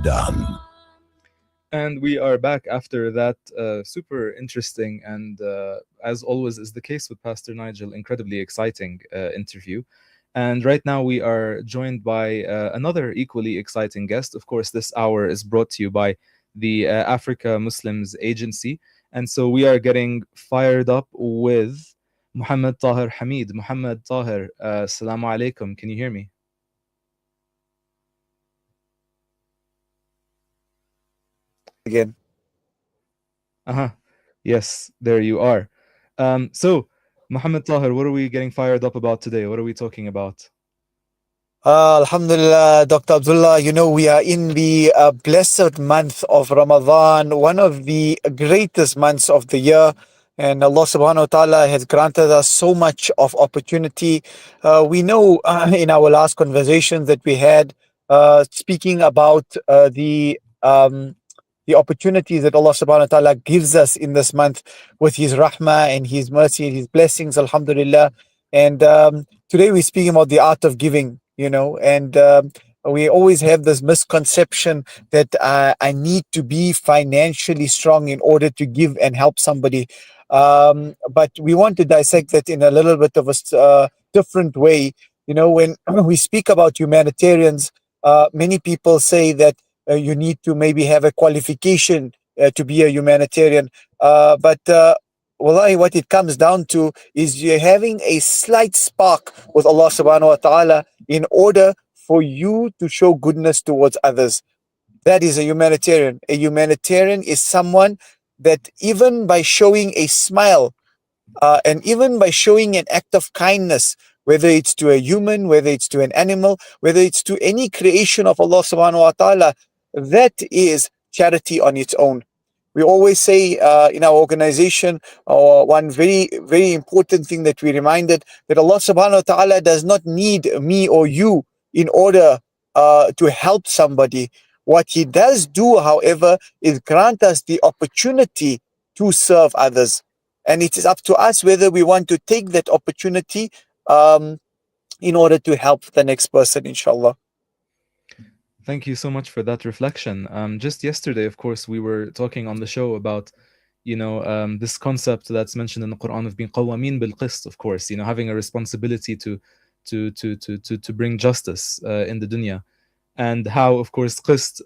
done. And we are back after that super interesting and, as always is the case with Pastor Nigel, incredibly exciting interview. And right now we are joined by another equally exciting guest. Of course, this hour is brought to you by the Africa Muslims Agency. And so we are getting fired up with Mohammed Tahir Hamid. Mohammed Tahir, Assalamu alaikum. Can you hear me? Again. Uh-huh. Yes, there you are. So, Mohammed Tahir, what are we getting fired up about today? What are we talking about? Alhamdulillah, Dr. Abdullah, we are in the blessed month of Ramadan, one of the greatest months of the year. And Allah subhanahu wa ta'ala has granted us so much of opportunity. We know in our last conversations that we had, speaking about the opportunities that Allah subhanahu wa ta'ala gives us in this month with His rahmah and His mercy and His blessings, alhamdulillah. And today we're speaking about the art of giving, and we always have this misconception that I need to be financially strong in order to give and help somebody. But we want to dissect that in a little bit of a different way. When we speak about humanitarians, many people say that you need to maybe have a qualification to be a humanitarian. But wallahi, what it comes down to is you're having a slight spark with Allah subhanahu wa ta'ala in order for you to show goodness towards others. That is a humanitarian. A humanitarian is someone that even by showing a smile and even by showing an act of kindness, whether it's to a human, whether it's to an animal, whether it's to any creation of Allah subhanahu wa ta'ala, that is charity on its own. We always say in our organization, one very, very important thing that we reminded, that Allah subhanahu wa ta'ala does not need me or you in order to help somebody. What He does do, however, is grant us the opportunity to serve others. And it is up to us whether we want to take that opportunity um, in order to help the next person, inshallah. Thank you so much for that reflection. Just yesterday, of course, we were talking on the show about, this concept that's mentioned in the Quran of being qawamin bil qist, of course, having a responsibility to bring justice in the dunya. And how, of course, qist,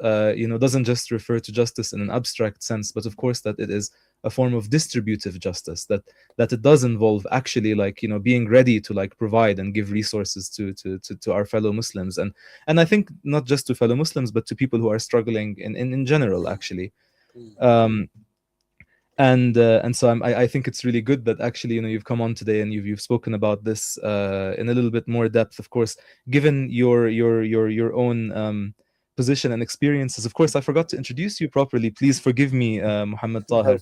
doesn't just refer to justice in an abstract sense, but of course that it is a form of distributive justice, that it does involve actually, like, being ready to, like, provide and give resources to our fellow Muslims, and I think not just to fellow Muslims, but to people who are struggling in general, actually. Um, and so I think it's really good that actually, you've come on today and you've spoken about this in a little bit more depth, of course, given your own position and experiences. Of course, I forgot to introduce you properly. Please forgive me, Mohammed Tahir.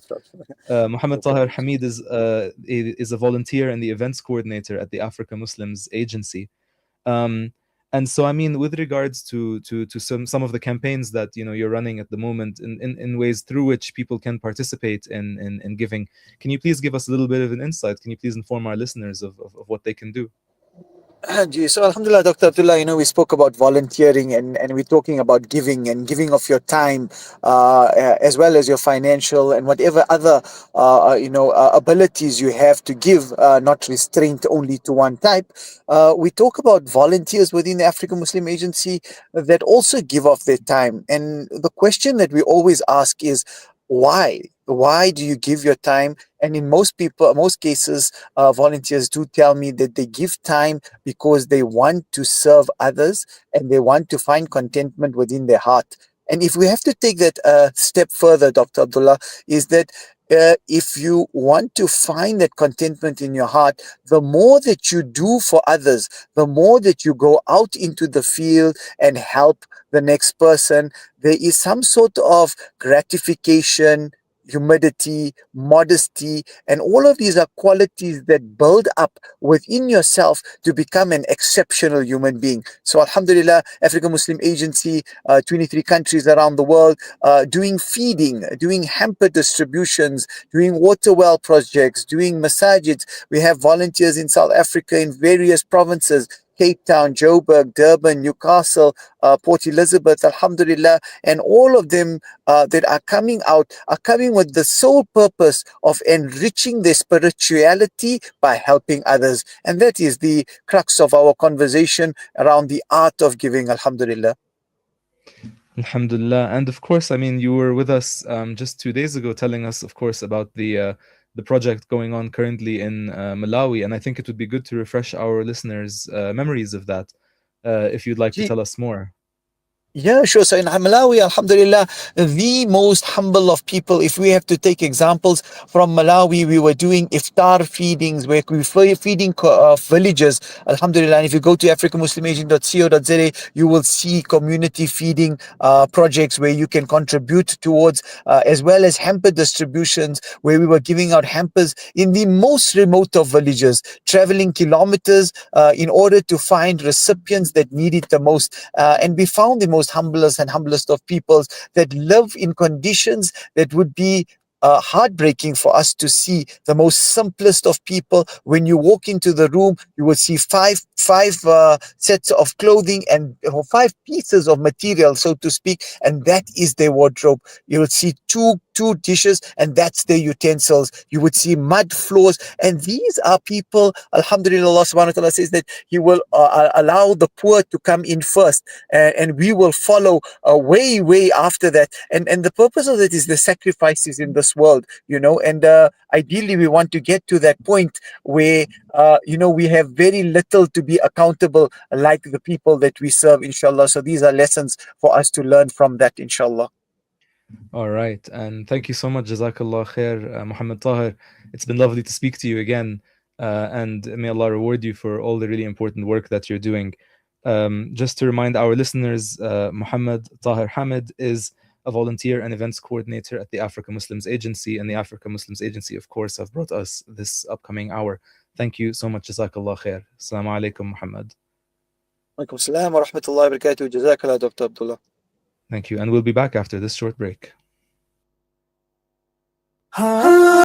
Mohammed Tahir Hamid is a volunteer and the events coordinator at the Africa Muslims Agency. Um, and so, I mean, with regards to some of the campaigns that you're running at the moment, in ways through which people can participate in giving, can you please give us a little bit of an insight? Can you please inform our listeners of what they can do? So Alhamdulillah, Dr. Abdullah, we spoke about volunteering and we're talking about giving and giving of your time, as well as your financial and whatever other, abilities you have to give, not restrained only to one type. We talk about volunteers within the African Muslim Agency that also give of their time. And the question that we always ask is, why? Why do you give your time? And in most cases, volunteers do tell me that they give time because they want to serve others and they want to find contentment within their heart. And if we have to take that a step further, Dr. Abdullah, is that if you want to find that contentment in your heart, the more that you do for others, the more that you go out into the field and help the next person, there is some sort of gratification, humility, modesty, and all of these are qualities that build up within yourself to become an exceptional human being. So, Alhamdulillah, African Muslim Agency, 23 countries around the world, doing feeding, doing hamper distributions, doing water well projects, doing masajids. We have volunteers in South Africa in various provinces Cape Town, Joburg, Durban, Newcastle, Port Elizabeth, Alhamdulillah, and all of them that are coming out are coming with the sole purpose of enriching their spirituality by helping others. And that is the crux of our conversation around the art of giving, Alhamdulillah. Alhamdulillah. And of course, I mean, you were with us just 2 days ago telling us, of course, about the project going on currently in Malawi. And I think it would be good to refresh our listeners' memories of that, if you'd like to tell us more. Yeah, sure. So in Malawi, Alhamdulillah, the most humble of people, if we have to take examples from Malawi, we were doing iftar feedings where we were feeding villages. Alhamdulillah. And if you go to africamuslimaging.co.za, you will see community feeding projects where you can contribute towards, as well as hamper distributions where we were giving out hampers in the most remote of villages, traveling kilometers in order to find recipients that need it the most. And we found the most humblest of peoples that live in conditions that would be heartbreaking for us to see. The most simplest of people, when you walk into the room, you will see five sets of clothing and five pieces of material, so to speak, and that is their wardrobe. You will see two dishes, and that's their utensils. You would see mud floors, and these are people, Alhamdulillah, Allah subhanahu wa ta'ala says that He will allow the poor to come in first, and we will follow way after that. And the purpose of it is the sacrifices in this world, and ideally we want to get to that point where we have very little to be accountable like the people that we serve, inshallah. So these are lessons for us to learn from that, inshallah. All right. And thank you so much, Jazakallah khair, Mohammed Tahir. It's been lovely to speak to you again. And may Allah reward you for all the really important work that you're doing. Just to remind our listeners, Mohammed Tahir Hamid is a volunteer and events coordinator at the Africa Muslims Agency. And the Africa Muslims Agency, of course, have brought us this upcoming hour. Thank you so much, Jazakallah khair. Assalamu alaikum, Muhammad. Alaikum salam wa rahmatullahi wa barakatuh. Jazakallah, Dr. Abdullah. Thank you. And we'll be back after this short break.